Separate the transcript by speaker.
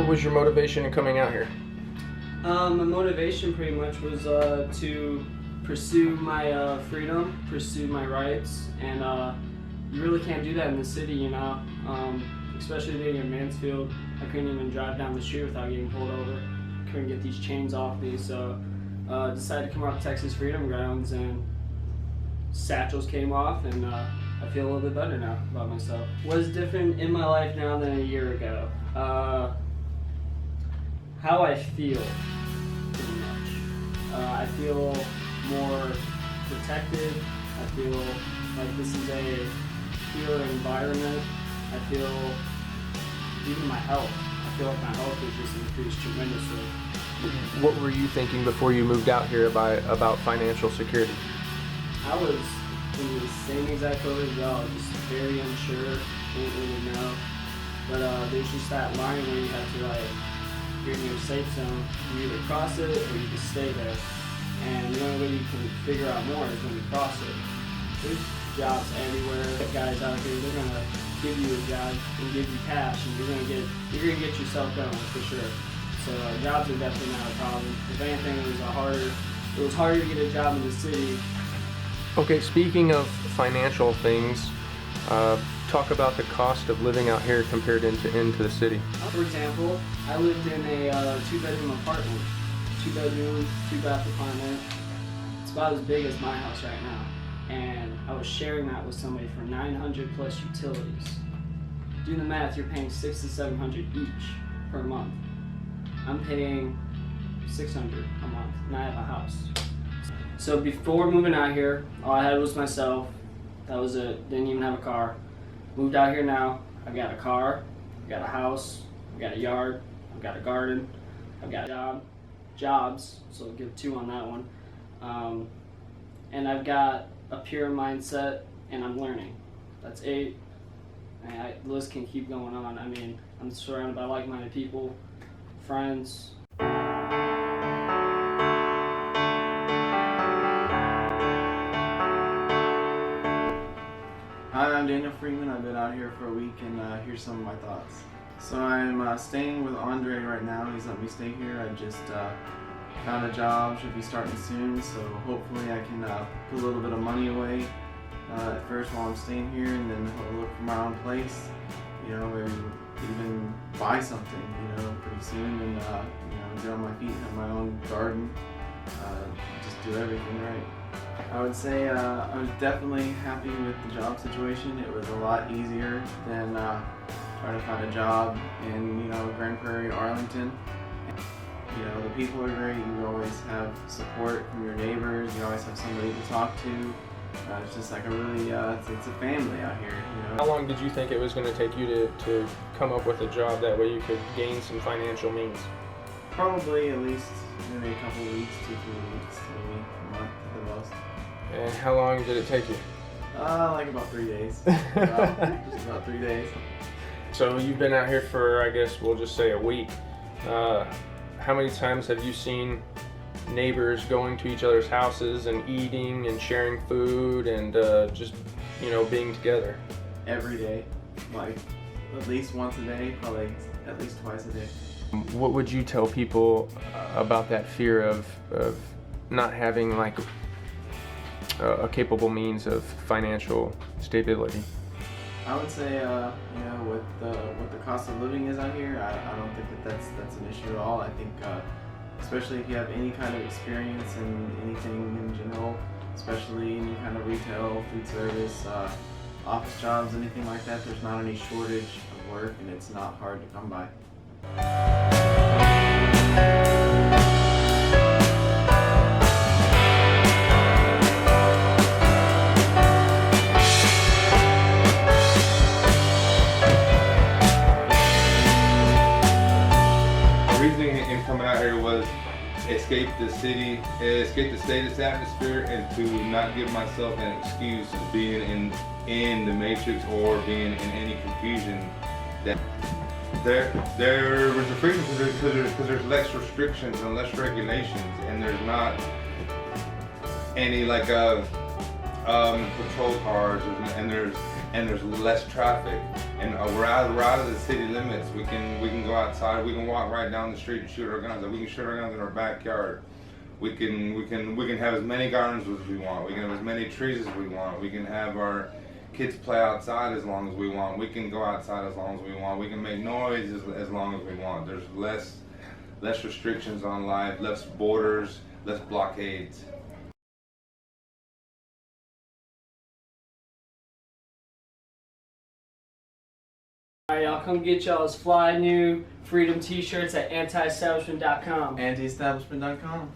Speaker 1: what was your motivation in coming out here?
Speaker 2: My motivation pretty much was to pursue my freedom, pursue my rights, and you really can't do that in the city, you know. Especially being in Mansfield, I couldn't even drive down the street without getting pulled over. Couldn't get these chains off me, so decided to come up Texas Freedom Grounds, and satchels came off, and I feel a little bit better now about myself. What's different in my life now than a year ago? How I feel, pretty much. I feel more protected. I feel like this is a pure environment. I feel even my health. I feel like my health has just increased tremendously.
Speaker 1: What were you thinking before you moved out here about financial security?
Speaker 2: I was in the same exact boat as y'all, just very unsure, didn't really know. But there's just that line where you have to, like, you're in your safe zone. You either cross it or you just stay there. And the only way you can figure out more is when you cross it. There's jobs everywhere. Guys out here, they're gonna give you a job and give you cash, and you're gonna get yourself going for sure. So jobs are definitely not a problem. If anything, it was harder to get a job in the city.
Speaker 1: Okay, speaking of financial things, talk about the cost of living out here compared into the city.
Speaker 2: For example, I lived in a 2-bedroom apartment, 2-bedroom, 2-bath apartment. It's about as big as my house right now, and I was sharing that with somebody for $900 plus utilities. Do the math, you're paying $600 to $700 each per month. I'm paying $600 a month, and I have a house. So before moving out here, all I had was myself. That was it. Didn't even have a car. Moved out here now. I've got a car, I've got a house, I've got a yard, I've got a garden, I've got jobs, so I'll give 2 on that one. And I've got a pure mindset, and I'm learning. That's 8. And the list can keep going on. I mean, I'm surrounded by like-minded people, friends.
Speaker 3: Hi, I'm Daniel Freeman. I've been out here for a week, and here's some of my thoughts. So I'm staying with Andre right now. He's let me stay here. I just found a job, should be starting soon, so hopefully I can put a little bit of money away at first while I'm staying here, and then I'll look for my own place, you know, or even buy something, you know, pretty soon, and you know, get on my feet, have my own garden, just do everything right. I would say I was definitely happy with the job situation. It was a lot easier than trying to find a job in, you know, Grand Prairie, Arlington. You know, the people are great. You always have support from your neighbors. You always have somebody to talk to. It's just like a really, it's a family out here. You know.
Speaker 1: How long did you think it was going to take you to come up with a job that way you could gain some financial means?
Speaker 3: Probably at least maybe a couple of weeks, 2-3 weeks, maybe a month at the most.
Speaker 1: And how long did it take you?
Speaker 3: Like about 3 days. Just about 3 days.
Speaker 1: So you've been out here for, I guess we'll just say a week. How many times have you seen neighbors going to each other's houses and eating and sharing food and just, you know, being together?
Speaker 3: Every day, like at least once a day, probably at least twice a day.
Speaker 1: What would you tell people about that fear of not having like a capable means of financial stability?
Speaker 3: I would say, you know, what the cost of living is out here, I don't think that's an issue at all. I think, especially if you have any kind of experience in anything in general, especially any kind of retail, food service, office jobs, anything like that, there's not any shortage of work, and it's not hard to come by.
Speaker 4: Coming out here was escape the city, escape the status atmosphere, and to not give myself an excuse of being in the matrix or being in any confusion. That there was a freedom because there's less restrictions and less regulations, and there's not any like patrol cars, and there's less traffic, and we're out of the city limits. We can go outside. We can walk right down the street and shoot our guns. We can shoot our guns in our backyard. We can have as many gardens as we want. We can have as many trees as we want. We can have our kids play outside as long as we want. We can go outside as long as we want. We can make noise as long as we want. There's less restrictions on life, less borders, less blockades.
Speaker 2: Alright, y'all, come get y'all's fly new Freedom t-shirts at antiestablishment.com.
Speaker 3: Antiestablishment.com.